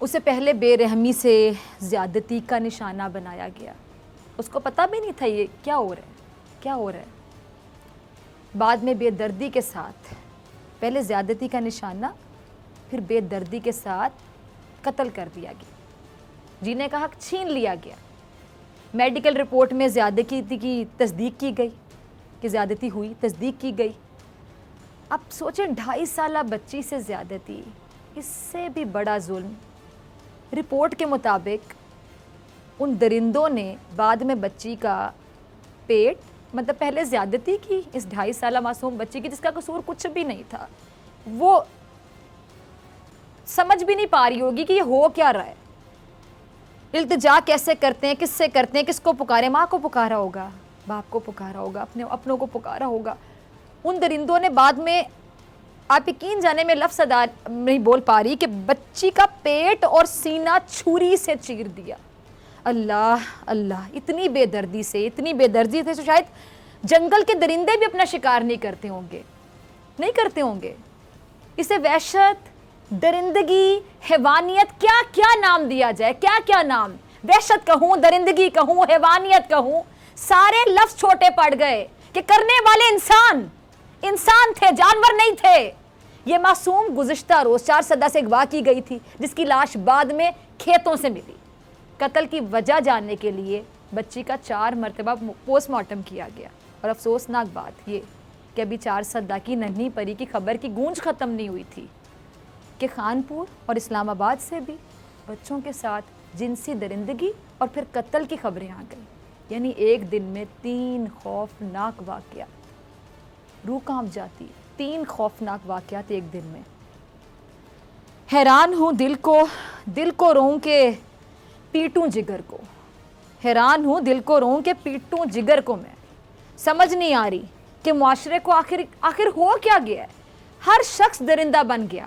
اسے پہلے بے رحمی سے زیادتی کا نشانہ بنایا گیا. اس کو پتہ بھی نہیں تھا یہ کیا ہو رہا ہے. بعد میں بے دردی کے ساتھ پہلے زیادتی کا نشانہ، پھر بے دردی کے ساتھ قتل کر دیا گیا. جینے کا حق چھین لیا گیا. میڈیکل رپورٹ میں زیادتی کی تصدیق کی گئی کہ زیادتی ہوئی، تصدیق کی گئی. اب سوچیں 2.5 سالہ بچی سے زیادتی، اس سے بھی بڑا ظلم. رپورٹ کے مطابق ان درندوں نے بعد میں بچی کا پیٹ، مطلب پہلے زیادتی کی اس 2.5 سالہ معصوم بچی کی جس کا قصور کچھ بھی نہیں تھا، وہ سمجھ بھی نہیں پا رہی ہوگی کہ یہ ہو کیا رہا ہے. التجا کیسے کرتے ہیں، کس سے کرتے ہیں، کس کو پکارے؟ ماں کو پکارا ہوگا، باپ کو پکارا ہوگا، اپنوں کو پکارا ہوگا. ان درندوں نے بعد میں، آپ یقین جانے میں لفظ ادا نہیں بول پا رہی، کہ بچی کا پیٹ اور سینہ چھری سے چیر دیا. اللہ اللہ، اتنی بے دردی سے تو شاید جنگل کے درندے بھی اپنا شکار نہیں کرتے ہوں گے. اسے وحشت، درندگی، حیوانیت، کیا نام دیا جائے، کیا نام. وحشت کہوں، درندگی کہوں، حیوانیت کہوں، سارے لفظ چھوٹے پڑ گئے کہ کرنے والے انسان تھے، جانور نہیں تھے. یہ معصوم گزشتہ روز 4 سدہ سے اغوا کی گئی تھی، جس کی لاش بعد میں کھیتوں سے ملی. قتل کی وجہ جاننے کے لیے بچی کا 4 مرتبہ پوسٹ مارٹم کیا گیا. اور افسوسناک بات یہ کہ ابھی 4 سدہ کی ننھی پری کی خبر کی گونج ختم نہیں ہوئی تھی کہ خانپور اور اسلام آباد سے بھی بچوں کے ساتھ جنسی درندگی اور پھر قتل کی خبریں آ گئیں. یعنی ایک دن میں 3 خوفناک واقعات. روح کانپ جاتی. 3 خوفناک واقعات ایک دن میں. حیران ہوں دل کو روں کہ پیٹوں جگر کو. حیران ہوں دل کو روں کہ پیٹوں جگر کو. میں سمجھ نہیں آ رہی کہ معاشرے کو آخر ہو کیا گیا ہے. ہر شخص درندہ بن گیا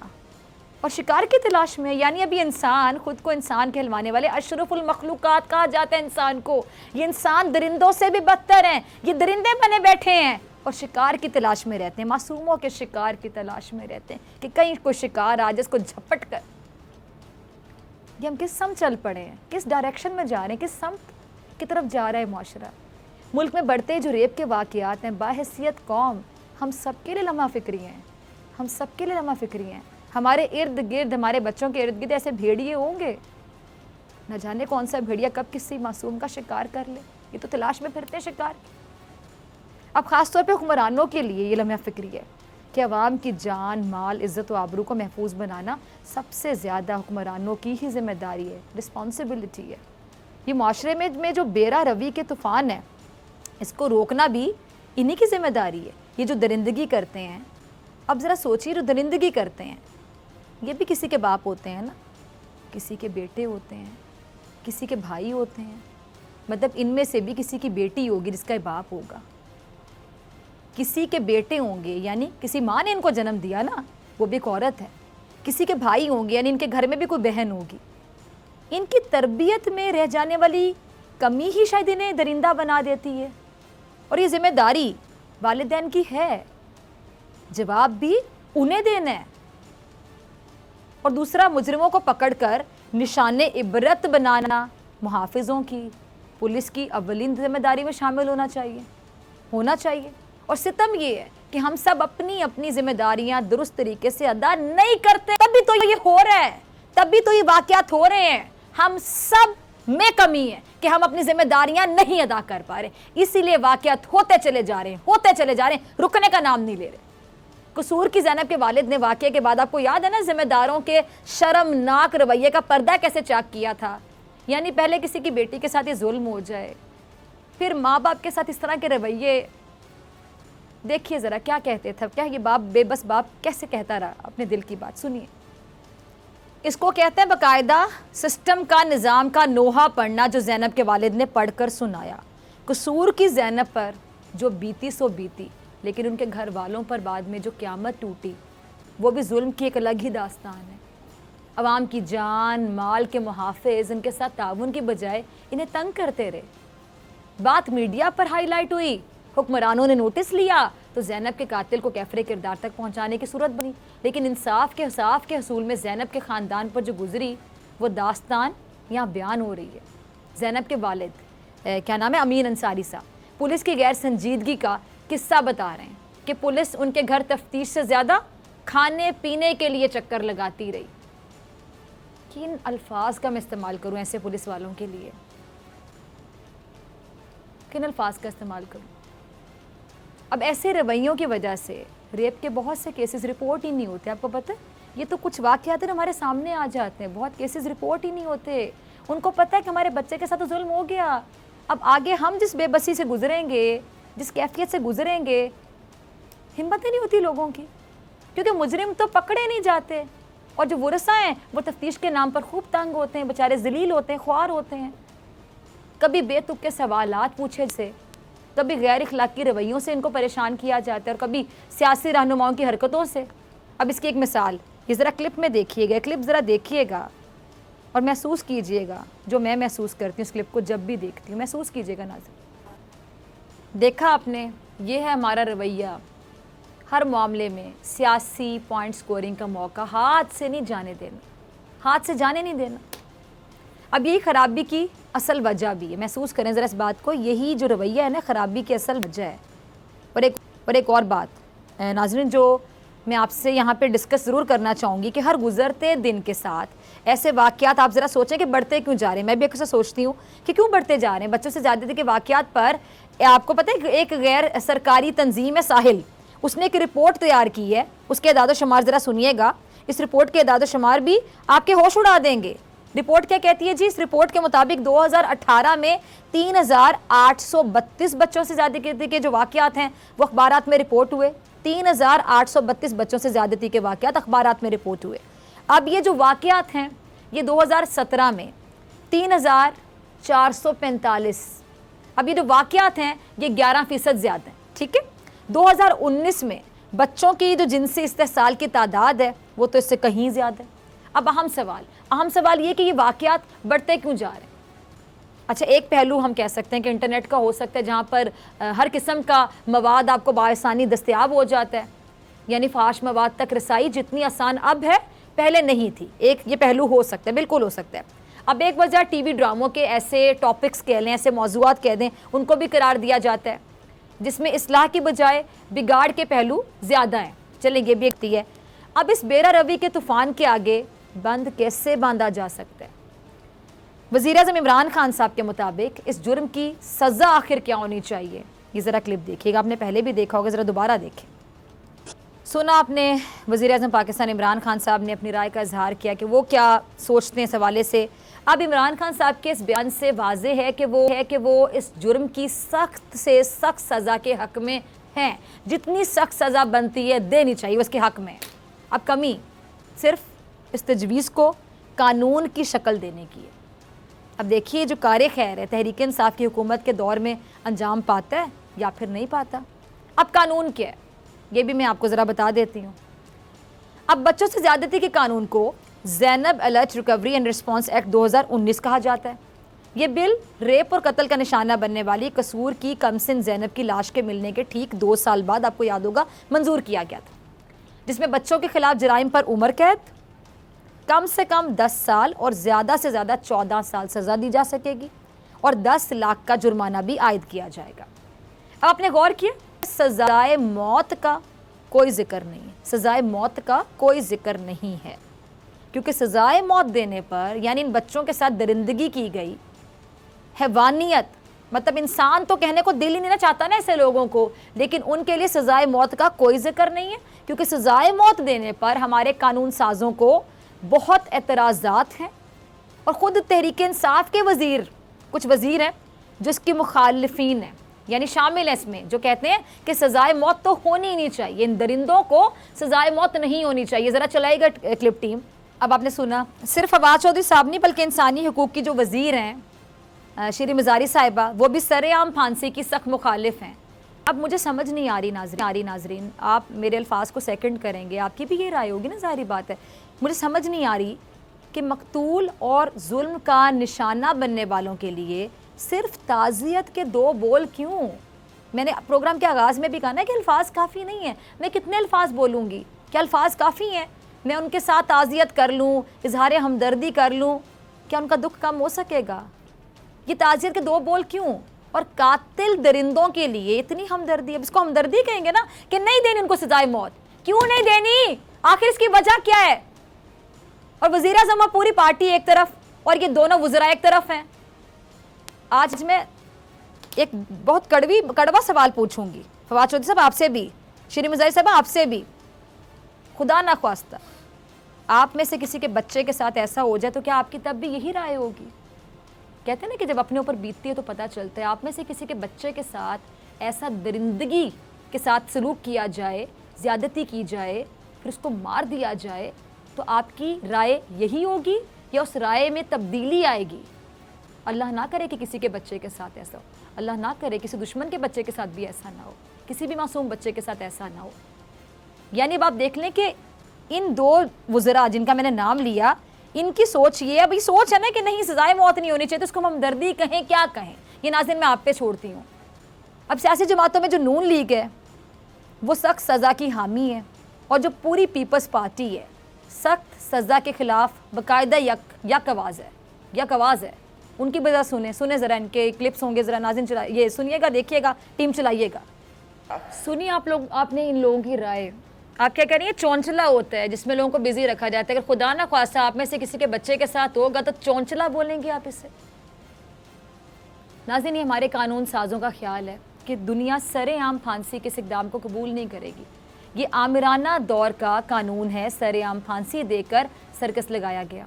اور شکار کی تلاش میں. یعنی ابھی انسان، خود کو انسان کہلوانے والے اشرف المخلوقات کہا جاتا ہے انسان کو. یہ انسان درندوں سے بھی بدتر ہیں. یہ درندے بنے بیٹھے ہیں اور شکار کی تلاش میں رہتے ہیں، معصوموں کے شکار کی تلاش میں رہتے ہیں کہ کہیں کوئی شکار آ جائے اس کو جھپٹ کر. یہ ہم کس سمت چل پڑے ہیں، کس ڈائریکشن میں جا رہے ہیں، کس سمت کی طرف جا رہا ہے معاشرہ. ملک میں بڑھتے جو ریپ کے واقعات ہیں، باحیثیت قوم ہم سب کے لیے لمحہ فکری ہیں. ہمارے ارد گرد، ہمارے بچوں کے ارد گرد ایسے بھیڑیے ہوں گے، نہ جانے کون سا بھیڑیا کب کسی معصوم کا شکار کر لے. یہ تو تلاش میں پھرتے ہیں شکار کی. اب خاص طور پہ حکمرانوں کے لیے یہ لمحہ فکری ہے کہ عوام کی جان، مال، عزت و آبرو کو محفوظ بنانا سب سے زیادہ حکمرانوں کی ہی ذمہ داری ہے، رسپانسبلٹی ہے. یہ معاشرے میں جو بیرا روی کے طوفان ہے، اس کو روکنا بھی انہی کی ذمہ داری ہے. یہ جو درندگی کرتے ہیں، اب ذرا سوچیے، جو درندگی کرتے ہیں یہ بھی کسی کے باپ ہوتے ہیں نا، کسی کے بیٹے ہوتے ہیں، کسی کے بھائی ہوتے ہیں. مطلب ان میں سے بھی کسی کی بیٹی ہوگی جس کا باپ ہوگا، کسی کے بیٹے ہوں گے، یعنی کسی ماں نے ان کو جنم دیا نا، وہ بھی ایک عورت ہے. کسی کے بھائی ہوں گے، یعنی ان کے گھر میں بھی کوئی بہن ہوگی. ان کی تربیت میں رہ جانے والی کمی ہی شاید انہیں درندہ بنا دیتی ہے. اور یہ ذمہ داری والدین کی ہے، جواب بھی انہیں دینا ہے. اور دوسرا، مجرموں کو پکڑ کر نشان عبرت بنانا محافظوں کی، پولیس کی اولین ذمہ داری میں شامل ہونا چاہیے. اور ستم یہ ہے کہ ہم سب اپنی اپنی ذمہ داریاں درست طریقے سے ادا نہیں کرتے، تبھی تو یہ ہو رہا ہے، تبھی تو یہ واقعات ہو رہے ہیں. ہم سب میں کمی ہے کہ ہم اپنی ذمہ داریاں نہیں ادا کر پا رہے، اسی لیے واقعات ہوتے چلے جا رہے ہیں، رکنے کا نام نہیں لے رہے. قصور کی زینب کے والد نے واقعے کے بعد، آپ کو یاد ہے نا، ذمہ داروں کے شرمناک رویے کا پردہ کیسے چاک کیا تھا. یعنی پہلے کسی کی بیٹی کے ساتھ یہ ظلم ہو جائے، پھر ماں باپ کے ساتھ اس طرح کے رویے. دیکھیے ذرا کیا کہتے تھے، کیا یہ باپ، بے بس باپ کیسے کہتا رہا اپنے دل کی بات. سنیے. اس کو کہتے ہیں باقاعدہ سسٹم کا، نظام کا نوحہ پڑھنا، جو زینب کے والد نے پڑھ کر سنایا. قصور کی زینب پر جو بیتی سو بیتی، لیکن ان کے گھر والوں پر بعد میں جو قیامت ٹوٹی، وہ بھی ظلم کی ایک الگ ہی داستان ہے. عوام کی جان، مال کے محافظ ان کے ساتھ تعاون کی بجائے انہیں تنگ کرتے رہے. بات میڈیا پر ہائی لائٹ ہوئی، حکمرانوں نے نوٹس لیا تو زینب کے قاتل کو کیفر کردار تک پہنچانے کی صورت بنی. لیکن انصاف کے حصول میں زینب کے خاندان پر جو گزری وہ داستان یہاں بیان ہو رہی ہے۔ زینب کے والد کیا نام ہے، امین انصاری صاحب، پولیس کی غیر سنجیدگی کا قصہ بتا رہے ہیں کہ پولیس ان کے گھر تفتیش سے زیادہ کھانے پینے کے لیے چکر لگاتی رہی۔ کن الفاظ کا میں استعمال کروں ایسے پولیس والوں کے لیے، کن الفاظ کا استعمال کروں؟ اب ایسے رویوں کی وجہ سے ریپ کے بہت سے کیسز رپورٹ ہی نہیں ہوتے۔ آپ کو پتہ ہے، یہ تو کچھ واقعات ہیں ہمارے سامنے آ جاتے ہیں، بہت کیسز رپورٹ ہی نہیں ہوتے۔ ان کو پتہ ہے کہ ہمارے بچے کے ساتھ تو ظلم ہو گیا، اب آگے ہم جس بے بسی سے گزریں گے، جس کیفیت سے گزریں گے، ہمت ہی نہیں ہوتی لوگوں کی، کیونکہ مجرم تو پکڑے نہیں جاتے، اور جو ورثاء ہیں وہ تفتیش کے نام پر خوب تنگ ہوتے ہیں، بیچارے ذلیل ہوتے ہیں، خوار ہوتے ہیں۔ کبھی بے تک کے سوالات پوچھے سے، کبھی غیر اخلاقی رویوں سے ان کو پریشان کیا جاتا ہے، اور کبھی سیاسی رہنماؤں کی حرکتوں سے۔ اب اس کی ایک مثال، یہ ذرا کلپ میں دیکھیے گا، کلپ ذرا دیکھیے گا اور محسوس کیجئے گا جو میں محسوس کرتی ہوں اس کلپ کو جب بھی دیکھتی ہوں، محسوس کیجئے گا ناظرین۔ دیکھا آپ نے، یہ ہے ہمارا رویہ ہر معاملے میں، سیاسی پوائنٹ سکورنگ کا موقع ہاتھ سے نہیں جانے دینا، ہاتھ سے جانے نہیں دینا۔ اب یہی خرابی کی اصل وجہ بھی ہے، محسوس کریں ذرا اس بات کو، یہی جو رویہ ہے نا خرابی کی اصل وجہ ہے۔ اور ایک اور بات ناظرین جو میں آپ سے یہاں پہ ڈسکس ضرور کرنا چاہوں گی کہ ہر گزرتے دن کے ساتھ ایسے واقعات آپ ذرا سوچیں کہ بڑھتے کیوں جا رہے ہیں۔ میں بھی اکثر سوچتی ہوں کہ کیوں بڑھتے جا رہے ہیں بچوں سے زیادتی کے واقعات پر۔ آپ کو پتہ ہے ایک غیر سرکاری تنظیم ہے ساحل، اس نے ایک رپورٹ تیار کی ہے، اس کے اعداد و شمار ذرا سنیے گا، اس رپورٹ کے اعداد و شمار بھی آپ کے ہوش اڑا دیں گے۔ رپورٹ کیا کہتی ہے جی؟ اس رپورٹ کے مطابق 2018 میں 3832 بچوں سے زیادتی کے جو واقعات ہیں وہ اخبارات میں رپورٹ ہوئے۔ 3832 بچوں سے زیادتی کے واقعات اخبارات میں رپورٹ ہوئے۔ اب یہ جو واقعات ہیں یہ 2017 میں 3445، اب یہ جو واقعات ہیں یہ 11% زیادہ ہیں، ٹھیک ہے۔ 2019 میں بچوں کی جو جنسی استحصال کی تعداد ہے وہ تو اس سے کہیں زیادہ ہے۔ اب اہم سوال یہ کہ یہ واقعات بڑھتے کیوں جا رہے ہیں؟ اچھا، ایک پہلو ہم کہہ سکتے ہیں کہ انٹرنیٹ کا ہو سکتا ہے، جہاں پر ہر قسم کا مواد آپ کو بآسانی دستیاب ہو جاتا ہے، یعنی فحش مواد تک رسائی جتنی آسان اب ہے پہلے نہیں تھی، ایک یہ پہلو ہو سکتا ہے، بالکل ہو سکتا ہے۔ اب ایک وجہ ٹی وی ڈراموں کے ایسے ٹاپکس کہہ لیں، ایسے موضوعات کہہ دیں، ان کو بھی قرار دیا جاتا ہے جس میں اصلاح کی بجائے بگاڑ کے پہلو زیادہ ہیں۔ چلیں یہ بھی ایک ہے۔ اب اس بیرا روی کے طوفان کے آگے بند کیسے باندھا جا سکتا ہے؟ وزیر اعظم عمران خان صاحب کے مطابق اس جرم کی سزا آخر کیا ہونی چاہیے؟ یہ ذرا کلپ دیکھیے گا، آپ نے پہلے بھی دیکھا ہوگا، ذرا دوبارہ دیکھیں۔ سنا آپ نے وزیر اعظم پاکستان عمران خان صاحب نے اپنی رائے کا اظہار کیا کہ وہ کیا سوچتے ہیں اس حوالے سے۔ اب عمران خان صاحب کے اس بیان سے واضح ہے کہ وہ اس جرم کی سخت سے سخت سزا کے حق میں ہیں، جتنی سخت سزا بنتی ہے دینی چاہیے اس کے حق میں۔ اب کمی صرف اس تجویز کو قانون کی شکل دینے کی ہے۔ اب دیکھیے جو کار خیر ہے تحریک انصاف کی حکومت کے دور میں انجام پاتا ہے یا پھر نہیں پاتا۔ اب قانون کیا ہے یہ بھی میں آپ کو ذرا بتا دیتی ہوں۔ اب بچوں سے زیادتی کے قانون کو Zainab alert recovery and response act 2019 کہا جاتا ہے۔ یہ بل ریپ اور قتل کا نشانہ بننے والی قصور کی کمسن زینب کی لاش کے ملنے کے ٹھیک 2 سال بعد آپ کو یاد ہوگا منظور کیا گیا تھا، جس میں بچوں کے خلاف جرائم پر عمر قید کم سے کم 10 سال اور زیادہ سے زیادہ 14 سال سزا دی جا سکے گی، اور 10 لاکھ کا جرمانہ بھی عائد کیا جائے گا۔ اب آپ نے غور کیا سزائے موت کا کوئی ذکر نہیں ہے، سزائے موت کا کوئی ذکر نہیں ہے، کیونکہ سزائے موت دینے پر یعنی ان بچوں کے ساتھ درندگی کی گئی، حیوانیت، مطلب انسان تو کہنے کو دل ہی نہیں چاہتا نا ایسے لوگوں کو، لیکن ان کے لیے سزائے موت کا کوئی ذکر نہیں ہے، کیونکہ سزائے موت دینے پر ہمارے قانون سازوں کو بہت اعتراضات ہیں، اور خود تحریک انصاف کے وزیر، کچھ وزیر ہیں جو اس کی مخالفین ہیں، یعنی شامل ہیں اس میں، جو کہتے ہیں کہ سزائے موت تو ہونی ہی نہیں چاہیے، ان درندوں کو سزائے موت نہیں ہونی چاہیے۔ ذرا چلائے گا کلپ ٹیم۔ اب آپ نے سنا صرف فواد چودھری صاحب نہیں بلکہ انسانی حقوق کی جو وزیر ہیں شری مزاری صاحبہ، وہ بھی سر عام پھانسی کی سخت مخالف ہیں۔ اب مجھے سمجھ نہیں آ رہی ناظرین، آپ میرے الفاظ کو سیکنڈ کریں گے، آپ کی بھی یہ رائے ہوگی نا، ظاہری بات ہے، مجھے سمجھ نہیں آ رہی کہ مقتول اور ظلم کا نشانہ بننے والوں کے لیے صرف تعزیت کے 2 بول کیوں؟ میں نے پروگرام کے آغاز میں بھی کہا نا کہ الفاظ کافی نہیں ہیں، میں کتنے الفاظ بولوں گی؟ کیا الفاظ کافی ہیں؟ میں ان کے ساتھ تعزیت کر لوں, اظہار ہمدردی کر لوں, کیا ان کا دکھ کم ہو سکے گا؟ یہ تعزیت کے 2 بول کیوں؟ اور قاتل درندوں کے لیے اتنی ہمدردی, اب اس کو ہمدردی کہیں گے نا کہ نہیں دینی ان کو سزائے موت. کیوں نہیں دینی؟ آخر اس کی وجہ کیا ہے؟ اور وزیر اعظم اور پوری پارٹی ایک طرف اور یہ دونوں وزراء ایک طرف ہیں. آج میں ایک بہت کڑوا سوال پوچھوں گی فواد چودھری صاحب آپ سے بھی, شری مظاہر صاحب آپ سے بھی. خدا نہ خواستہ آپ میں سے کسی کے بچے کے ساتھ ایسا ہو جائے تو کیا آپ کی تب بھی یہی رائے ہوگی؟ کہتے ہیں نا کہ جب اپنے اوپر بیتتی ہے تو پتہ چلتا ہے. آپ میں سے کسی کے بچے کے ساتھ ایسا درندگی کے ساتھ سلوک کیا جائے, زیادتی کی جائے, پھر اس کو مار دیا جائے, تو آپ کی رائے یہی ہوگی یا اس رائے میں تبدیلی آئے گی؟ اللہ نہ کرے کہ کسی کے بچے کے ساتھ ایسا ہو, اللہ نہ کرے کسی دشمن کے بچے کے ساتھ بھی ایسا نہ ہو, کسی بھی معصوم بچے کے ساتھ ایسا نہ ہو. یعنی اب آپ دیکھ لیں کہ ان 2 وزراء جن کا میں نے نام لیا, ان کی سوچ یہ, ابھی سوچ ہے نا کہ نہیں سزائے موت نہیں ہونی چاہیے, تو اس کو ہمدردی کہیں کیا کہیں, یہ ناظرین میں آپ پہ چھوڑتی ہوں. اب سیاسی جماعتوں میں جو نون لیگ ہے وہ سخت سزا کی حامی ہے, اور جو پوری پیپلز پارٹی ہے سخت سزا کے خلاف باقاعدہ یک آواز ہے. ان کی وجہ سنیں ذرا, ان کے کلپس ہوں گے, ذرا ناظرین یہ سنیے گا, دیکھیے گا, ٹیم چلائیے گا. سنیے آپ نے ان لوگوں کی رائے. آپ کیا کہہ رہی ہیں؟ چونچلا ہوتا ہے جس میں لوگوں کو بزی رکھا جاتا ہے. اگر خدا نہ خواستہ آپ میں سے کسی کے بچے کے ساتھ ہوگا تو چونچلا بولیں گے آپ اسے؟ ناظرین یہ ہمارے قانون سازوں کا خیال ہے کہ دنیا سر عام پھانسی کے اس اقدام کو قبول نہیں کرے گی. یہ آمرانہ دور کا قانون ہے, سر عام پھانسی دے کر سرکس لگایا گیا.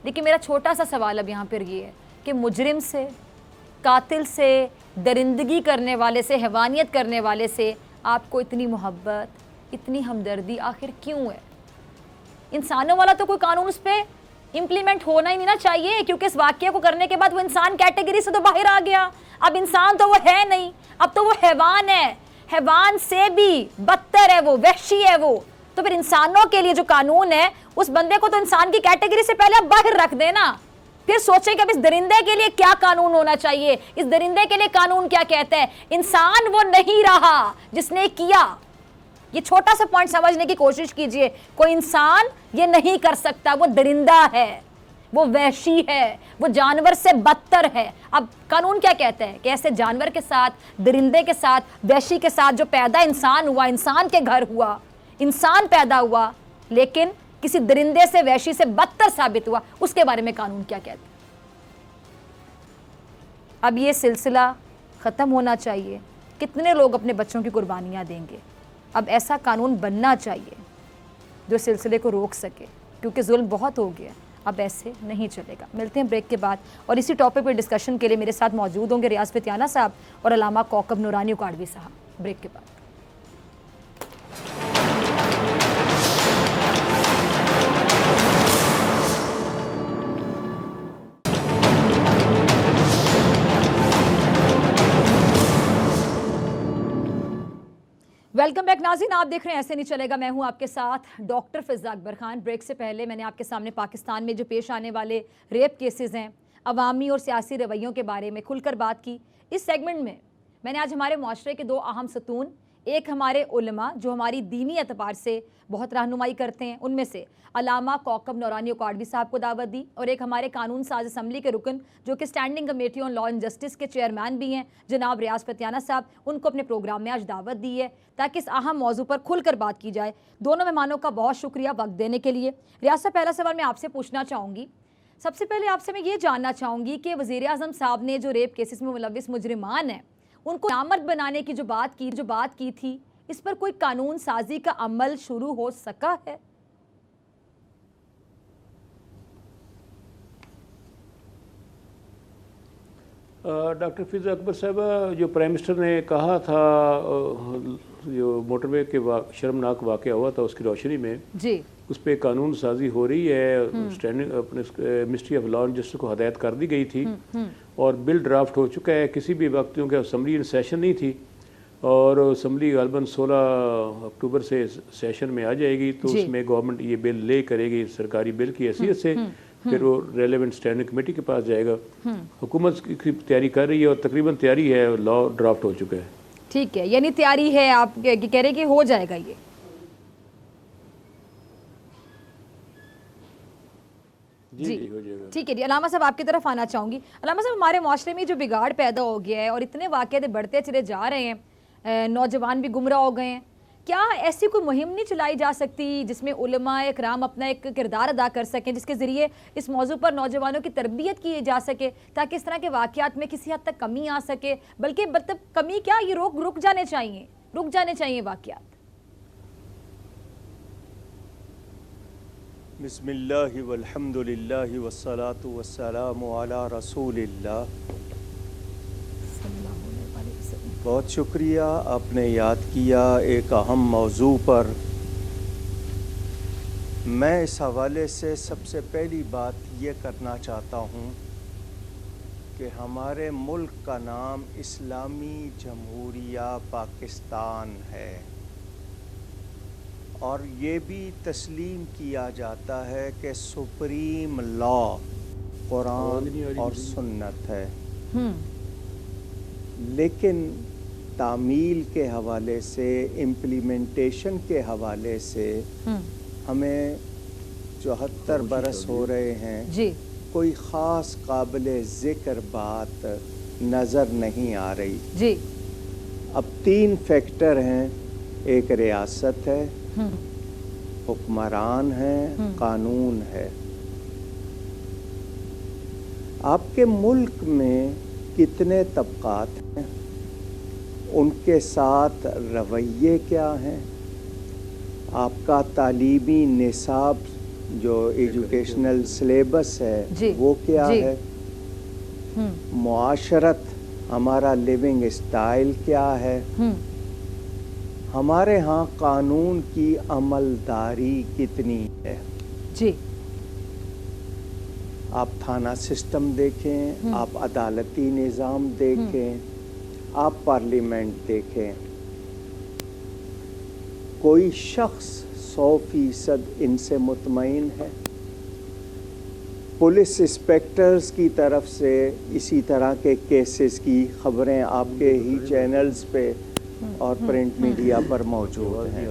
لیکن میرا چھوٹا سا سوال اب یہاں پر یہ ہے کہ مجرم سے, قاتل سے, درندگی کرنے والے سے, حیوانیت کرنے والے سے آپ کو اتنی محبت, اتنی ہمدردی آخر کیوں ہے؟ انسانوں والا تو کوئی قانون اس پہ امپلیمنٹ ہونا ہی نہیں نا چاہیے, کیونکہ اس واقعے کو کرنے کے بعد وہ انسان کیٹیگری سے تو باہر آ گیا. اب انسان تو وہ ہے نہیں, اب تو وہ حیوان ہے, حیوان سے بھی بدتر ہے, وہ وحشی ہے وہ. تو پھر انسانوں کے لیے جو قانون ہے اس بندے کو تو انسان کی کیٹیگری سے پہلے اب باہر رکھ دینا, پھر سوچیں کہ اب اس درندے کے لیے کیا قانون ہونا چاہیے, اس درندے کے لیے قانون کیا کہتا ہے. انسان وہ نہیں رہا جس نے کیا. یہ چھوٹا سا پوائنٹ سمجھنے کی کوشش کیجئے. کوئی انسان یہ نہیں کر سکتا, وہ درندہ ہے, وہ وحشی ہے, وہ جانور سے بدتر ہے. اب قانون کیا کہتا ہے کہ ایسے جانور کے ساتھ, درندے کے ساتھ, وحشی کے ساتھ جو پیدا انسان ہوا, انسان کے گھر ہوا, انسان پیدا ہوا, لیکن کسی درندے سے, وحشی سے بدتر ثابت ہوا, اس کے بارے میں قانون کیا کہتا ہے؟ اب یہ سلسلہ ختم ہونا چاہیے. کتنے لوگ اپنے بچوں کی قربانیاں دیں گے؟ اب ایسا قانون بننا چاہیے جو سلسلے کو روک سکے, کیونکہ ظلم بہت ہو گیا, اب ایسے نہیں چلے گا. ملتے ہیں بریک کے بعد, اور اسی ٹاپک پر ڈسکشن کے لیے میرے ساتھ موجود ہوں گے ریاض فتیانہ صاحب اور علامہ کوکب نورانی اکاڑوی صاحب. بریک کے بعد. ویلکم بیک ناظرین, آپ دیکھ رہے ہیں ایسے نہیں چلے گا. میں ہوں آپ کے ساتھ ڈاکٹر فضا اکبر خان. بریک سے پہلے میں نے آپ کے سامنے پاکستان میں جو پیش آنے والے ریپ کیسز ہیں, عوامی اور سیاسی رویوں کے بارے میں کھل کر بات کی. اس سیگمنٹ میں نے آج ہمارے معاشرے کے 2 اہم ستون, ایک ہمارے علماء جو ہماری دینی اعتبار سے بہت رہنمائی کرتے ہیں, ان میں سے علامہ کوکب نورانی اکاڑوی صاحب کو دعوت دی, اور ایک ہمارے قانون ساز اسمبلی کے رکن جو کہ standing committee on law and justice کے چیئرمین بھی ہیں جناب ریاض فتیانہ صاحب, ان کو اپنے پروگرام میں آج دعوت دی ہے تاکہ اس اہم موضوع پر کھل کر بات کی جائے. دونوں مہمانوں کا بہت شکریہ وقت دینے کے لیے. ریاض صاحب, پہلا سوال میں آپ سے پوچھنا چاہوں گی. سب سے پہلے آپ سے میں یہ جاننا چاہوں گی کہ وزیر اعظم صاحب نے جو ریپ کیسز میں ملوث مجرمان ہیں ان کو نامرد بنانے کی جو بات کی تھی, اس پر کوئی قانون سازی کا عمل شروع ہو سکا ہے؟ ڈاکٹر فضا اکبر صاحبہ, جو پرائم منسٹر نے کہا تھا جو موٹر وے کے شرمناک واقعہ ہوا تھا اس کی روشنی میں جی اس پہ قانون سازی ہو رہی ہے. اسٹینڈنگ اپنے ministry of law and justice کو ہدایت کر دی گئی تھی اور بل ڈرافٹ ہو چکا ہے. کسی بھی وقت کیونکہ اسمبلی سیشن نہیں تھی اور اسمبلی غالباً 16 اکتوبر سے سیشن میں آ جائے گی, تو اس میں گورنمنٹ یہ بل لے کرے گی سرکاری بل کی حیثیت سے, پھر وہ ریلیونٹ اسٹینڈنگ کمیٹی کے پاس جائے گا. حکومت کی تیاری کر رہی ہے اور تقریباً تیاری ہے, لا ڈرافٹ ہو چکا ہے. ٹھیک ہے, یعنی تیاری ہے, آپ کہہ رہے کہ ہو جائے گا یہ؟ جی ہو جائے گا. ٹھیک ہے جی. علامہ صاحب آپ کی طرف آنا چاہوں گی. علامہ صاحب ہمارے معاشرے میں جو بگاڑ پیدا ہو گیا ہے اور اتنے واقعات بڑھتے چلے جا رہے ہیں, نوجوان بھی گمراہ ہو گئے ہیں, کیا ایسی کوئی مہم نہیں چلائی جا سکتی جس میں علماء اکرام اپنا ایک کردار ادا کر سکیں, جس کے ذریعے اس موضوع پر نوجوانوں کی تربیت کی جا سکے تاکہ اس طرح کے واقعات میں کسی حد تک کمی آ سکے, بلکہ مطلب کمی کیا, یہ رک جانے چاہیے واقعات. بسم اللہ والحمد للہ والصلاة والسلام علی رسول اللہ. بہت شکریہ, آپ نے یاد کیا ایک اہم موضوع پر. میں اس حوالے سے سب سے پہلی بات یہ کرنا چاہتا ہوں کہ ہمارے ملک کا نام اسلامی جمہوریہ پاکستان ہے, اور یہ بھی تسلیم کیا جاتا ہے کہ سپریم لا قرآن اور سنت ہے. لیکن تعمیل کے حوالے سے, امپلیمنٹیشن کے حوالے سے ہمیں 74 برس ہو رہے ہیں, کوئی خاص قابل ذکر بات نظر نہیں آ رہی. اب 3 فیکٹر ہیں, ایک ریاست ہے, حکمران ہیں, قانون ہے. آپ کے ملک میں کتنے طبقات ہیں, ان کے ساتھ رویے کیا ہیں, آپ کا تعلیمی نصاب جو ایجوکیشنل سلیبس ہے وہ کیا ہے, معاشرت ہمارا لیونگ اسٹائل کیا ہے, ہمارے ہاں قانون کی عملداری کتنی ہے. آپ تھانہ سسٹم دیکھیں, آپ عدالتی نظام دیکھیں, آپ پارلیمنٹ دیکھیں, کوئی شخص 100% ان سے مطمئن ہے. پولیس انسپیکٹرز کی طرف سے اسی طرح کے کیسز کی خبریں آپ کے ہی چینلز پہ اور پرنٹ میڈیا پر موجود ہیں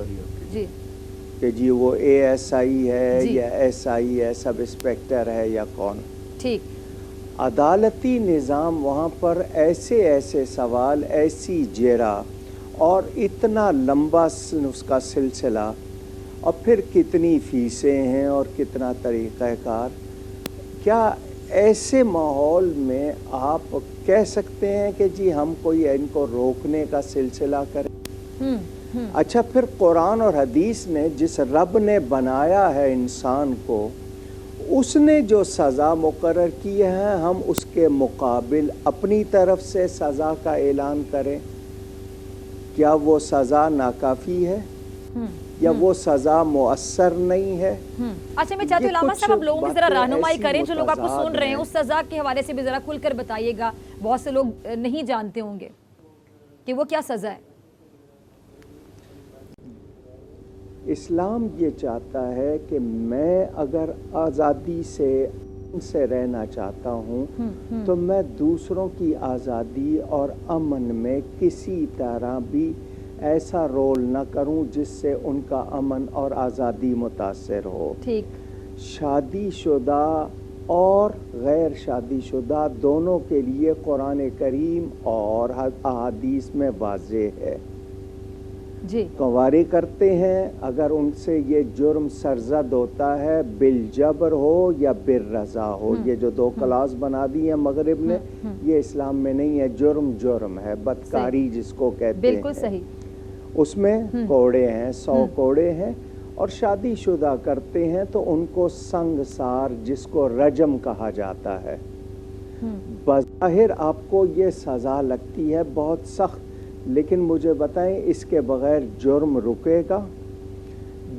کہ جی وہ ASI ہے یا SI ہے, سب انسپیکٹر ہے یا کون. عدالتی نظام وہاں پر ایسے سوال, ایسی جیرا اور اتنا لمبا اس کا سلسلہ, اور پھر کتنی فیسیں ہیں اور کتنا طریقہ کار. کیا ایسے ماحول میں آپ کہہ سکتے ہیں کہ جی ہم کوئی ان کو روکنے کا سلسلہ کریں؟ اچھا, پھر قرآن اور حدیث نے, جس رب نے بنایا ہے انسان کو, اس نے جو سزا مقرر کی ہے, ہم اس کے مقابل اپنی طرف سے سزا کا اعلان کریں. کیا وہ سزا ناکافی ہے یا وہ سزا مؤثر نہیں ہے؟ اچھا, میں چاہتی ہوں علامہ صاحب آپ لوگوں کی ذرا رہنمائی کریں, جو لوگ آپ کو سن رہے ہیں اس سزا کے حوالے سے بھی ذرا کھل کر بتائیے گا. بہت سے لوگ نہیں جانتے ہوں گے کہ وہ کیا سزا ہے. اسلام یہ چاہتا ہے کہ میں اگر آزادی سے رہنا چاہتا ہوں تو میں دوسروں کی آزادی اور امن میں کسی طرح بھی ایسا رول نہ کروں جس سے ان کا امن اور آزادی متاثر ہو. شادی شدہ اور غیر شادی شدہ دونوں کے لیے قرآن کریم اور احادیث میں واضح ہے. کنوارے کرتے ہیں, اگر ان سے یہ جرم سرزد ہوتا ہے, بالجبر ہو یا بالرضا ہو, یہ جو 2 کلاس بنا دی ہیں مغرب نے, یہ اسلام میں نہیں ہے. جرم ہے, بدکاری جس کو کہتے ہیں. بالکل صحیح. اس میں کوڑے ہیں, 100 کوڑے ہیں. اور شادی شدہ کرتے ہیں تو ان کو سنگسار, جس کو رجم کہا جاتا ہے. بظاہر آپ کو یہ سزا لگتی ہے بہت سخت, لیکن مجھے بتائیں اس کے بغیر جرم رکے گا؟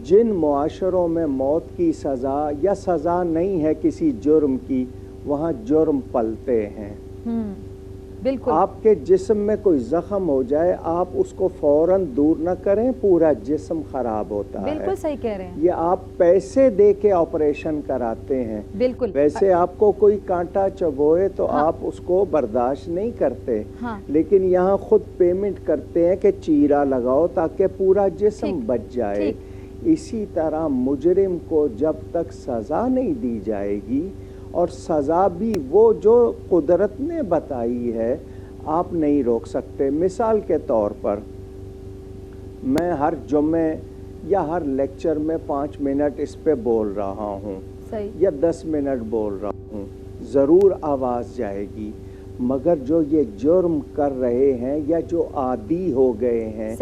جن معاشروں میں موت کی سزا یا سزا نہیں ہے کسی جرم کی, وہاں جرم پلتے ہیں. بالکل. آپ کے جسم میں کوئی زخم ہو جائے, آپ اس کو فوراً دور نہ کریں, پورا جسم خراب ہوتا ہے. بالکل صحیح کہہ رہے ہیں. یہ آپ پیسے دے کے آپریشن کراتے ہیں. بالکل. ویسے آپ کو کوئی کانٹا چبوئے تو آپ اس کو برداشت نہیں کرتے, لیکن یہاں خود پیمنٹ کرتے ہیں کہ چیرا لگاؤ تاکہ پورا جسم بچ جائے. اسی طرح مجرم کو جب تک سزا نہیں دی جائے گی، اور سزا بھی وہ جو قدرت نے بتائی ہے، آپ نہیں روک سکتے۔ مثال کے طور پر میں ہر جمعے یا ہر لیکچر میں 5 منٹ اس پہ بول رہا ہوں یا 10 منٹ بول رہا ہوں، ضرور آواز جائے گی، مگر جو یہ جرم کر رہے ہیں یا جو عادی ہو گئے ہیں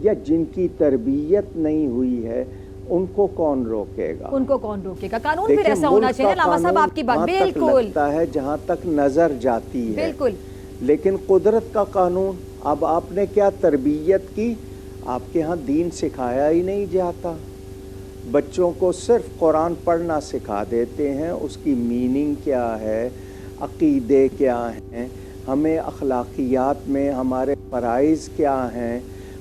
یا جن کی تربیت نہیں ہوئی ہے، ان کو کون روکے گا؟ ان کو کون روکے گا؟ قانون پھر ایسا ہونا چاہیے علامہ صاحب، آپ کی بات بالکل لگتا ہے جہاں تک نظر جاتی ہے، بالکل، لیکن قدرت کا قانون، اب آپ نے کیا تربیت کی؟ آپ کے ہاں دین سکھایا ہی نہیں جاتا، بچوں کو صرف قرآن پڑھنا سکھا دیتے ہیں، اس کی میننگ کیا ہے، عقیدے کیا ہیں، ہمیں اخلاقیات میں ہمارے فرائض کیا ہیں،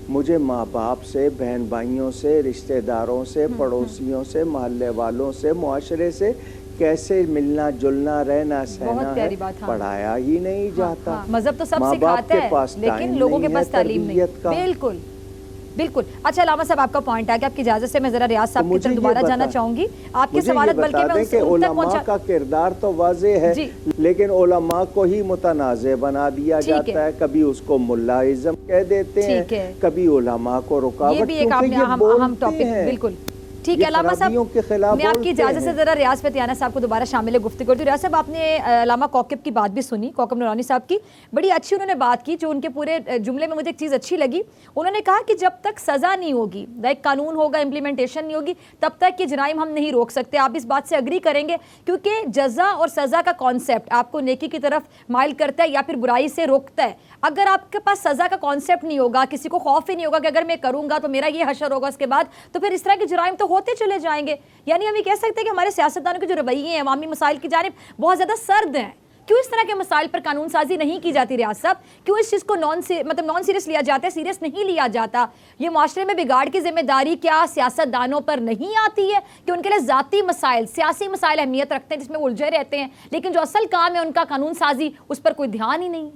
مجھے ماں باپ سے، بہن بھائیوں سے، رشتہ داروں سے، پڑوسیوں سے، محلے والوں سے، معاشرے سے کیسے ملنا جلنا رہنا سہنا ہے، پڑھایا ہی نہیں جاتا۔ مذہب تو سب سکھاتا ہے لیکن لوگوں کے پاس تعلیم نہیں۔ بالکل بالکل۔ اچھا علامہ صاحب، آپ کا پوائنٹ ہے کہ آپ کی اجازت سے میں ذرا ریاض صاحب کی طرف دوبارہ جانا چاہوں گی، آپ کی سوالات بلکہ میں ان تک علماء کا کردار تو واضح ہے، لیکن علماء کو ہی متنازع بنا دیا جاتا ہے، کبھی اس کو ملائزم کہہ دیتے ہیں، کبھی علماء کو رکاوٹ، یہ بھی ایک اہم ٹاپک، بالکل ٹھیک ہے علامہ صاحب، میں آپ کی اجازت سے ذرا ریاض فتیانہ صاحب کو دوبارہ شامل گفتگو کرتی ہوں۔ ریاض صاحب، آپ نے علامہ کوکب کی بات بھی سنی، کوکب نورانی صاحب کی، بڑی اچھی انہوں نے بات کی، جو ان کے پورے جملے میں مجھے ایک چیز اچھی لگی، انہوں نے کہا کہ جب تک سزا نہیں ہوگی، ایک قانون ہوگا، امپلیمنٹیشن نہیں ہوگی، تب تک یہ جرائم ہم نہیں روک سکتے۔ آپ اس بات سے اگری کریں گے؟ کیونکہ جزا اور سزا کا کانسیپٹ آپ کو نیکی کی طرف مائل کرتا ہے یا پھر برائی سے روکتا ہے۔ اگر آپ کے پاس سزا کا کانسیپٹ نہیں ہوگا، کسی کو خوف ہی نہیں ہوگا کہ اگر میں کروں گا تو میرا یہ حشر ہوگا اس کے بعد، تو پھر اس طرح کے جرائم تو ہوتے چلے جائیں گے۔ یعنی ہم یہ کہہ سکتے ہیں کہ ہمارے سیاستدانوں کے جو رویے ہیں عوامی مسائل کی جانب بہت زیادہ سرد ہیں۔ کیوں اس طرح کے مسائل پر قانون سازی نہیں کی جاتی ریاض صاحب؟ کیوں اس چیز کو نان سیریس لیا جاتا ہے، سیریس نہیں لیا جاتا؟ یہ معاشرے میں بگاڑ کی ذمہ داری کیا سیاستدانوں پر نہیں آتی ہے کہ ان کے لیے ذاتی مسائل، سیاسی مسائل اہمیت رکھتے ہیں جس میں الجھے رہتے ہیں، لیکن جو اصل کام ہے ان کا قانون سازی، اس پر کوئی دھیان ہی نہیں؟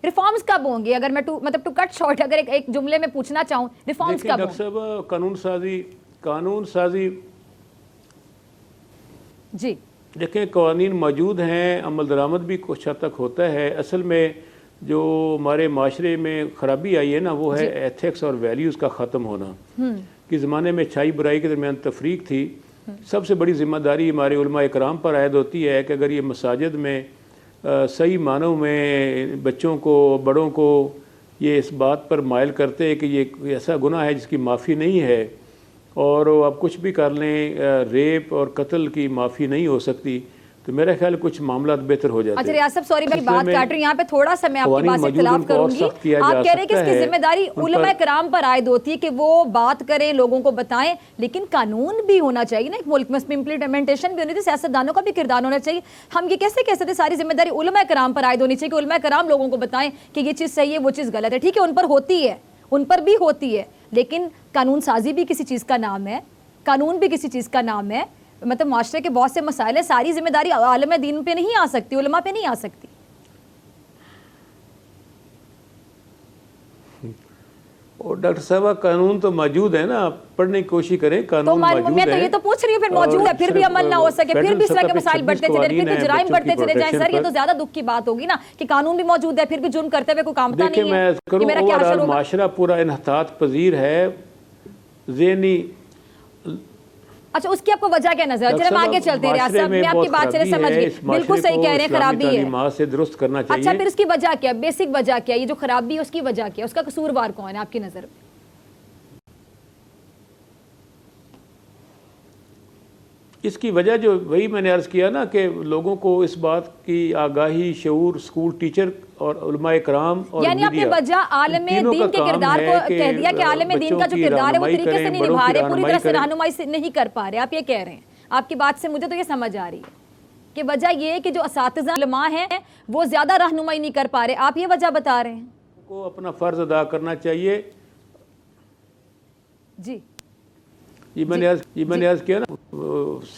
ریفارمز کب ہوں گے؟ اگر میں ٹو کٹ شارٹ اگر ایک جملے میں پوچھنا چاہوں، ریفارمز کب ہوں؟ ڈاکٹر صاحب، قانون سازی جی دیکھیں، قوانین موجود ہیں، عمل درآمد بھی کچھ حد تک ہوتا ہے۔ اصل میں جو ہمارے معاشرے میں خرابی آئی ہے نا، وہ ہے ایتھکس اور ویلیوز کا ختم ہونا۔ کہ زمانے میں اچھائی برائی کے درمیان تفریق تھی، سب سے بڑی ذمہ داری ہمارے علماء اکرام پر عائد ہوتی ہے کہ اگر یہ مساجد میں صحیح معنوں میں بچوں کو، بڑوں کو یہ اس بات پر مائل کرتے ہیں کہ یہ ایسا گناہ ہے جس کی معافی نہیں ہے، اور آپ کچھ بھی کر لیں، ریپ اور قتل کی معافی نہیں ہو سکتی، تو میرا خیال کچھ معاملات بہتر ہو جاتے ہیں۔ اچھا ریاض صاحب، سوری میں بات کاٹ رہی ہوں، یہاں پہ تھوڑا سا میں آپ کی بات سے اختلاف کروں گی۔ آپ کہہ رہے ہیں کہ اس کی ذمہ داری علماء کرام پر عائد ہوتی ہے کہ وہ بات کریں، لوگوں کو بتائیں، لیکن قانون بھی ہونا چاہیے نا، ایک ملک میں امپلیمنٹیشن بھی ہونی چاہیے، سیاستدانوں کا بھی کردار ہونا چاہیے۔ ہم یہ کیسے کہہ سکتے ساری ذمہ داری علماء کرام پر عائد ہونی چاہیے کہ علماء کرام لوگوں کو بتائیں کہ یہ چیز صحیح ہے، وہ چیز غلط ہے؟ ٹھیک ہے، ان پر ہوتی ہے، ان پر بھی ہوتی ہے، لیکن قانون سازی بھی کسی چیز کا نام ہے، قانون بھی کسی چیز کا نام ہے۔ معاشرے کے بہت سے مسائل ہیں، ساری ذمہ داری عالم دین پہ نہیں آ سکتی، علماء پہ نہیں آ سکتی۔ اور ڈاکٹر صاحب، قانون تو موجود ہے نا، پڑھنے کی کوشش کریں، قانون موجود ہے۔ میں تو یہ تو پوچھ رہی ہوں، پھر موجود ہے پھر بھی عمل نہ ہو سکے، پھر بھی اس طرح کے مسائل بڑھتے چلے جائیں، پھر بھی جرائم بڑھتے چلے جائیں، سر یہ تو زیادہ دکھ کی بات ہوگی نا کہ قانون بھی موجود ہے پھر بھی جرم کرتے ہوئے کوئی کامتا نہیں ہے۔ دیکھیں، میں کروں معاشرہ پورا انحطاط پذیر ہے، ذہنی۔ اچھا، اس کی آپ کو وجہ کیا نظر؟ چلے ہم آگے چلتے ہیں ریاض صاحب، میں آپ کی بات چلے سمجھ گئی، بالکل صحیح کہہ رہے ہیں، خرابی ہے۔ تعلیمات سے درست کرنا چاہیے۔ اچھا، پھر اس کی وجہ کیا، بیسک وجہ کیا، یہ جو خرابی ہے اس کی وجہ کیا، اس کا قصوروار کون ہے آپ کی نظر میں؟ اس کی وجہ جو وہی میں نے عرض کیا نا کہ لوگوں کو اس بات کی آگاہی، شعور، اسکول ٹیچر اور علماء کرام اور یعنی اپنے وجہ عالم دین کے کردار کو کہہ دیا کہ عالم دین کا جو کردار ہے وہ طریقے سے نہیں نبھا رہے، پوری طرح سے رہنمائی سے نہیں کر پا رہے، آپ یہ کہہ رہے ہیں۔ آپ کی بات سے مجھے تو یہ سمجھ آ رہی ہے کہ وجہ یہ ہے کہ جو اساتذہ علماء ہیں وہ زیادہ رہنمائی نہیں کر پا رہے، آپ یہ وجہ بتا رہے ہیں؟ کو اپنا فرض ادا کرنا چاہیے۔ جی یہ میں نے عرض کیا نا،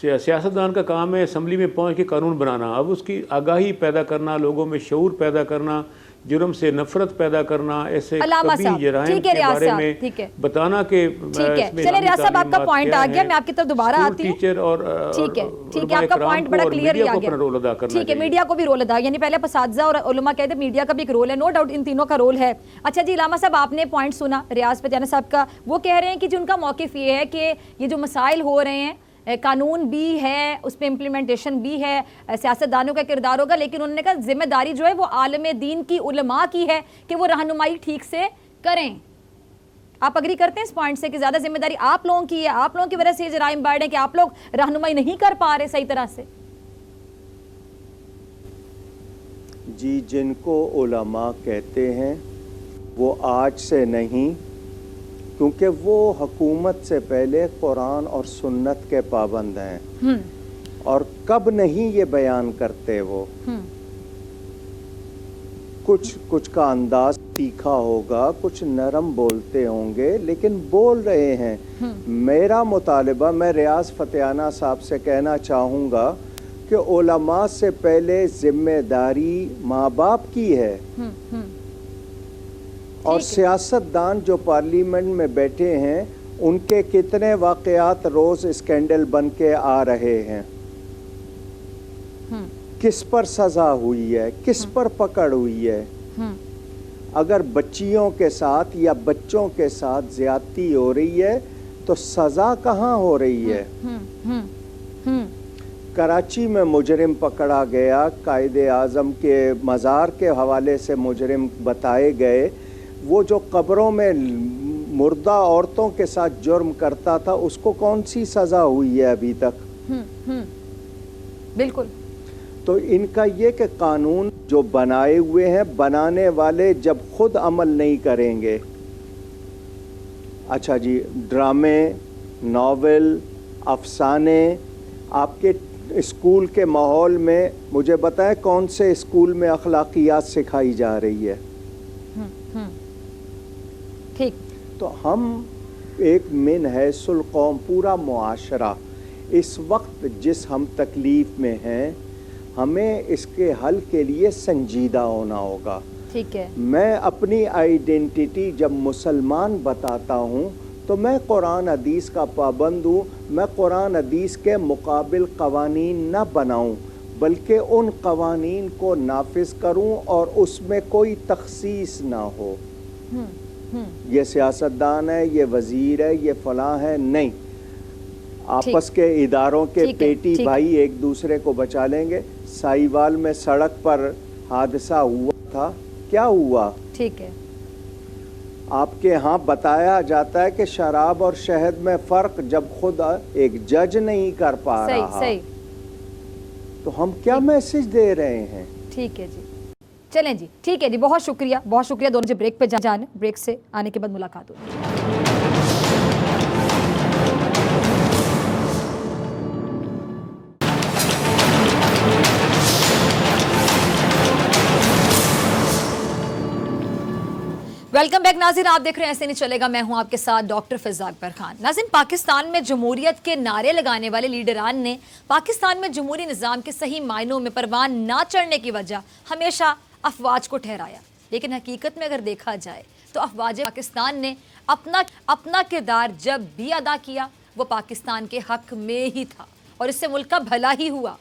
سیاستدان کا کام ہے اسمبلی میں پہنچ کے قانون بنانا. اب اس کی آگاہی پیدا کرنا, لوگوں میں شعور پیدا کرنا, جرم سے نفرت پیدا کرنا, ایسے کبھی جرائم کے بارے میں بتانا کہ چلیں ریاض صاحب آپ کا پوائنٹ آ گیا, میں آپ کی طرف دوبارہ آتی ہوں. ٹیچر اور ٹھیک ہے آپ کا پوائنٹ بڑا کلیئرلی آ گیا. ٹھیک ہے, میڈیا کو بھی رول ادا, یعنی پہلے اساتذہ اور علماء کہتے ہیں میڈیا کا بھی ایک رول ہے, نو ڈاؤٹ ان تینوں کا رول ہے. اچھا جی علامہ صاحب آپ نے پوائنٹ سنا ریاض پٹیانہ صاحب کا, وہ کہہ رہے ہیں کہ جن کا موقف یہ ہے کہ یہ جو مسائل ہو رہے ہیں قانون بھی ہے, اس پہ امپلیمنٹیشن بھی ہے, سیاستدانوں کا کردار ہوگا, لیکن انہوں نے کہا ذمہ داری جو ہے وہ عالم دین کی, علماء کی ہے کہ وہ رہنمائی ٹھیک سے کریں. آپ اگری کرتے ہیں اس پوائنٹ سے کہ زیادہ ذمہ داری آپ لوگوں کی ہے, آپ لوگوں کی وجہ سے یہ جرائم بڑھ رہے ہیں کہ آپ لوگ رہنمائی نہیں کر پا رہے صحیح طرح سے؟ جی, جن کو علماء کہتے ہیں وہ آج سے نہیں, کیونکہ وہ حکومت سے پہلے قرآن اور سنت کے پابند ہیں, اور کب نہیں یہ بیان کرتے. وہ کچھ کا انداز تیکھا ہوگا, کچھ نرم بولتے ہوں گے, لیکن بول رہے ہیں. میرا مطالبہ میں ریاض فتیانہ صاحب سے کہنا چاہوں گا کہ علماء سے پہلے ذمہ داری ماں باپ کی ہے, اور سیاستدان جو پارلیمنٹ میں بیٹھے ہیں ان کے کتنے واقعات روز اسکینڈل بن کے آ رہے ہیں. کس پر سزا ہوئی ہے, کس پر پکڑ ہوئی ہے. اگر بچیوں کے ساتھ یا بچوں کے ساتھ زیادتی ہو رہی ہے تو سزا کہاں ہو رہی ہے. کراچی میں مجرم پکڑا گیا, قائد اعظم کے مزار کے حوالے سے مجرم بتائے گئے, وہ جو قبروں میں مردہ عورتوں کے ساتھ جرم کرتا تھا اس کو کون سی سزا ہوئی ہے ابھی تک؟ بالکل. تو ان کا یہ کہ قانون جو بنائے ہوئے ہیں, بنانے والے جب خود عمل نہیں کریں گے. اچھا جی, ڈرامے, ناول, افسانے آپ کے اسکول کے ماحول میں مجھے بتائیں کون سے اسکول میں اخلاقیات سکھائی جا رہی ہے؟ ٹھیک. تو ہم ایک من حیث القوم پورا معاشرہ اس وقت جس ہم تکلیف میں ہیں, ہمیں اس کے حل کے لیے سنجیدہ ہونا ہوگا. ٹھیک ہے. میں اپنی آئیڈینٹی جب مسلمان بتاتا ہوں تو میں قرآن حدیث کا پابند ہوں. میں قرآن حدیث کے مقابل قوانین نہ بناؤں, بلکہ ان قوانین کو نافذ کروں اور اس میں کوئی تخصیص نہ ہو. یہ سیاستدان ہے, یہ وزیر ہے, یہ فلاں ہے, نہیں. آپس کے اداروں کے پیٹی بھائی ایک دوسرے کو بچا لیں گے. سائیوال میں سڑک پر حادثہ ہوا تھا, کیا ہوا؟ ٹھیک ہے. آپ کے ہاں بتایا جاتا ہے کہ شراب اور شہد میں فرق جب خود ایک جج نہیں کر پا رہا, تو ہم کیا میسج دے رہے ہیں؟ ٹھیک ہے جی, چلیں جی, ٹھیک ہے جی, بہت شکریہ, بہت شکریہ. دونوں جی بریک پہ جانے, بریک سے آنے کے بعد ملاقات ہوگی. ویلکم بیک ناظرین, آپ دیکھ رہے ہیں ایسے نہیں چلے گا, میں ہوں آپ کے ساتھ ڈاکٹر فضا اکبر خان. ناظرین, پاکستان میں جمہوریت کے نعرے لگانے والے لیڈران نے پاکستان میں جمہوری نظام کے صحیح معنوں میں پروان نہ چڑھنے کی وجہ ہمیشہ افواج کو ٹھہرایا, لیکن حقیقت میں اگر دیکھا جائے تو افواج پاکستان نے اپنا کردار جب بھی ادا کیا وہ پاکستان کے حق میں ہی تھا, اور اس سے ملک کا بھلا ہی ہوا.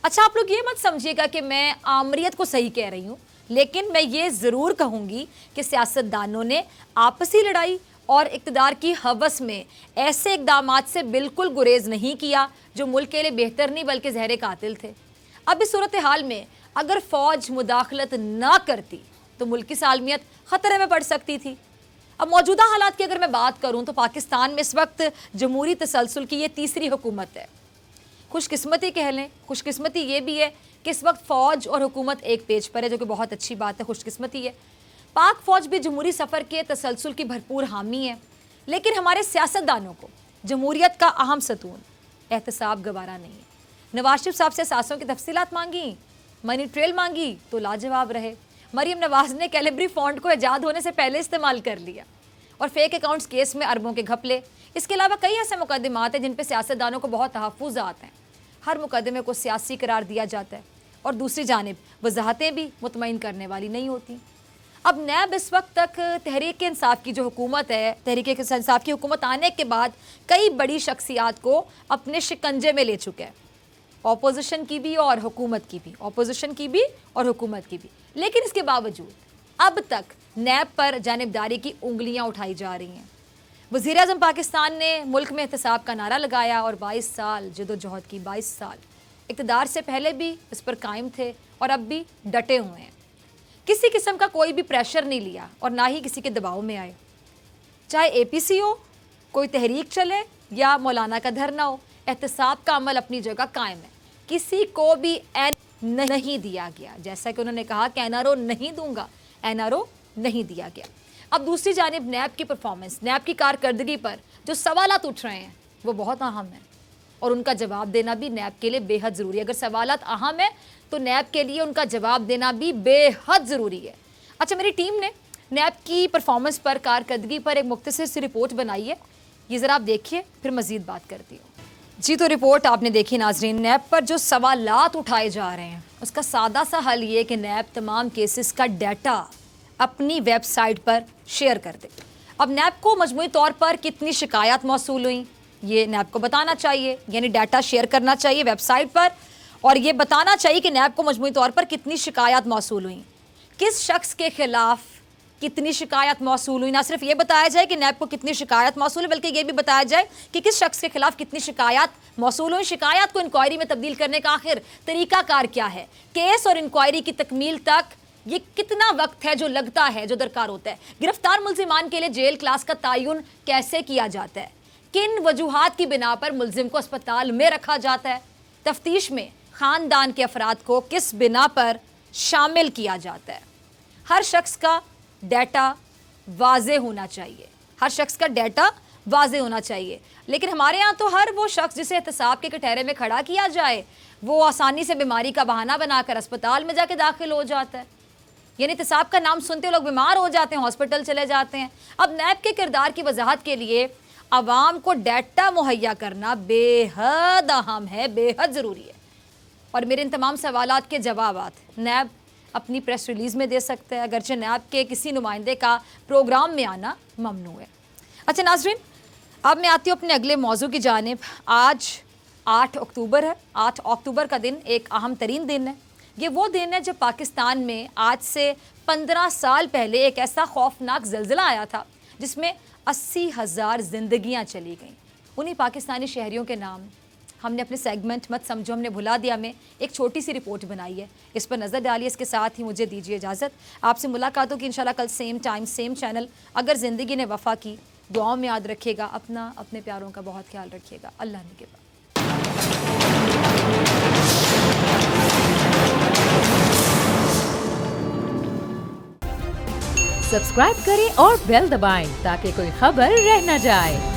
اچھا, آپ لوگ یہ مت سمجھیے گا کہ میں آمریت کو صحیح کہہ رہی ہوں, لیکن میں یہ ضرور کہوں گی کہ سیاستدانوں نے آپسی لڑائی اور اقتدار کی ہوس میں ایسے اقدامات سے بالکل گریز نہیں کیا جو ملک کے لیے بہتر نہیں بلکہ زہر قاتل تھے. اب اس صورتحال میں اگر فوج مداخلت نہ کرتی تو ملک کی سالمیت خطرے میں پڑ سکتی تھی. اب موجودہ حالات کی اگر میں بات کروں تو پاکستان میں اس وقت جمہوری تسلسل کی یہ تیسری حکومت ہے. خوش قسمتی کہہ لیں, خوش قسمتی یہ بھی ہے کہ اس وقت فوج اور حکومت ایک پیج پر ہے, جو کہ بہت اچھی بات ہے, خوش قسمتی ہے. پاک فوج بھی جمہوری سفر کے تسلسل کی بھرپور حامی ہے, لیکن ہمارے سیاستدانوں کو جمہوریت کا اہم ستون احتساب گوارا نہیں ہے. نواز شریف صاحب سے ساسوں کی تفصیلات مانگی, منی ٹریل مانگی تو لاجواب رہے. مریم نواز نے کیلیبری فونٹ کو ایجاد ہونے سے پہلے استعمال کر لیا, اور فیک اکاؤنٹس کیس میں اربوں کے گھپلے. اس کے علاوہ کئی ایسے مقدمات ہیں جن پہ سیاستدانوں کو بہت تحفظات ہیں. ہر مقدمے کو سیاسی قرار دیا جاتا ہے اور دوسری جانب وضاحتیں بھی مطمئن کرنے والی نہیں ہوتی. اب نیب اس وقت تک تحریک انصاف کی جو حکومت ہے، تحریک انصاف کی حکومت آنے کے بعد کئی بڑی شخصیات کو اپنے شکنجے میں لے چکے ہیں، اپوزیشن کی بھی اور حکومت کی بھی، اپوزیشن کی بھی اور حکومت کی بھی. لیکن اس کے باوجود اب تک نیب پر جانبداری کی انگلیاں اٹھائی جا رہی ہیں. وزیر اعظم پاکستان نے ملک میں احتساب کا نعرہ لگایا اور 22 سال جدوجہد کی، 22 سال اقتدار سے پہلے بھی اس پر قائم تھے اور اب بھی ڈٹے ہوئے ہیں. کسی قسم کا کوئی بھی پریشر نہیں لیا اور نہ ہی کسی کے دباؤ میں آئے. چاہے اے پی سی ہو، کوئی تحریک چلے یا مولانا کا دھرنا ہو، احتساب کا عمل اپنی جگہ قائم ہے. کسی کو بھی نہیں دیا گیا، جیسا کہ انہوں نے کہا کہ این آر او نہیں دوں گا، این آر او نہیں دیا گیا. اب دوسری جانب نیب کی پرفارمنس، نیب کی کارکردگی پر جو سوالات اٹھ رہے ہیں وہ بہت اہم ہیں اور ان کا جواب دینا بھی نیب کے لیے بے حد ضروری ہے. اگر سوالات اہم ہیں تو نیب کے لیے ان کا جواب دینا بھی بے حد ضروری ہے. اچھا، میری ٹیم نے نیب کی پرفارمنس پر، کارکردگی پر ایک مختصر سی رپورٹ بنائی ہے، یہ ذرا آپ دیکھیے پھر مزید بات کرتی ہوں. جی تو رپورٹ آپ نے دیکھی ناظرین. نیب پر جو سوالات اٹھائے جا رہے ہیں اس کا سادہ سا حل یہ کہ نیب تمام کیسز کا ڈیٹا اپنی ویب سائٹ پر شیئر کر دے. اب نیب کو مجموعی طور پر کتنی شکایات موصول ہوئیں یہ نیب کو بتانا چاہیے، یعنی ڈیٹا شیئر کرنا چاہیے ویب سائٹ پر، اور یہ بتانا چاہیے کہ نیب کو مجموعی طور پر کتنی شکایات موصول ہوئیں، کس شخص کے خلاف کتنی شکایات موصول ہوئی. نہ صرف یہ بتایا جائے کہ نیب کو کتنی شکایات موصول ہے بلکہ یہ بھی بتایا جائے کہ کس شخص کے خلاف کتنی شکایات موصول ہوئی. شکایات کو انکوائری میں تبدیل کرنے کا آخر طریقہ کار کیا ہے، کیس اور انکوائری کی تکمیل تک یہ کتنا وقت ہے جو لگتا ہے، جو درکار ہوتا ہے. گرفتار ملزمان کے لیے جیل کلاس کا تعین کیسے کیا جاتا ہے، کن وجوہات کی بنا پر ملزم کو اسپتال میں رکھا جاتا ہے، تفتیش میں خاندان کے افراد کو کس بنا پر شامل کیا جاتا ہے. ہر شخص کا ڈیٹا واضح ہونا چاہیے، ہر شخص کا ڈیٹا واضح ہونا چاہیے. لیکن ہمارے ہاں تو ہر وہ شخص جسے احتساب کے کٹہرے میں کھڑا کیا جائے وہ آسانی سے بیماری کا بہانہ بنا کر اسپتال میں جا کے داخل ہو جاتا ہے. یعنی احتساب کا نام سنتے لوگ بیمار ہو جاتے ہیں، ہاسپٹل چلے جاتے ہیں. اب نیب کے کردار کی وضاحت کے لیے عوام کو ڈیٹا مہیا کرنا بے حد اہم ہے، بے حد ضروری ہے. اور میرے ان تمام سوالات کے جوابات نیب اپنی پریس ریلیز میں دے سکتا ہے، اگرچہ نیب کے کسی نمائندے کا پروگرام میں آنا ممنوع ہے. اچھا ناظرین، اب میں آتی ہوں اپنے اگلے موضوع کی جانب. آج 8 اکتوبر ہے. 8 اکتوبر کا دن ایک اہم ترین دن ہے. یہ وہ دن ہے جب پاکستان میں آج سے 15 سال پہلے ایک ایسا خوفناک زلزلہ آیا تھا جس میں 80,000 زندگیاں چلی گئیں. انہی پاکستانی شہریوں کے نام ہم نے اپنے سیگمنٹ مت سمجھو ہم نے بھلا دیا میں ایک چھوٹی سی رپورٹ بنائی ہے، اس پر نظر ڈالیے. اس کے ساتھ ہی مجھے دیجیے اجازت. آپ سے ملاقات ہوگی انشاءاللہ کل سیم ٹائم سیم چینل. اگر زندگی نے وفا کی دعاؤں میں یاد رکھیے گا. اپنا اپنے پیاروں کا بہت خیال رکھیے گا. اللہ نگہبان. سبسکرائب کریں اور بیل دبائیں تاکہ کوئی خبر رہ نہ جائے.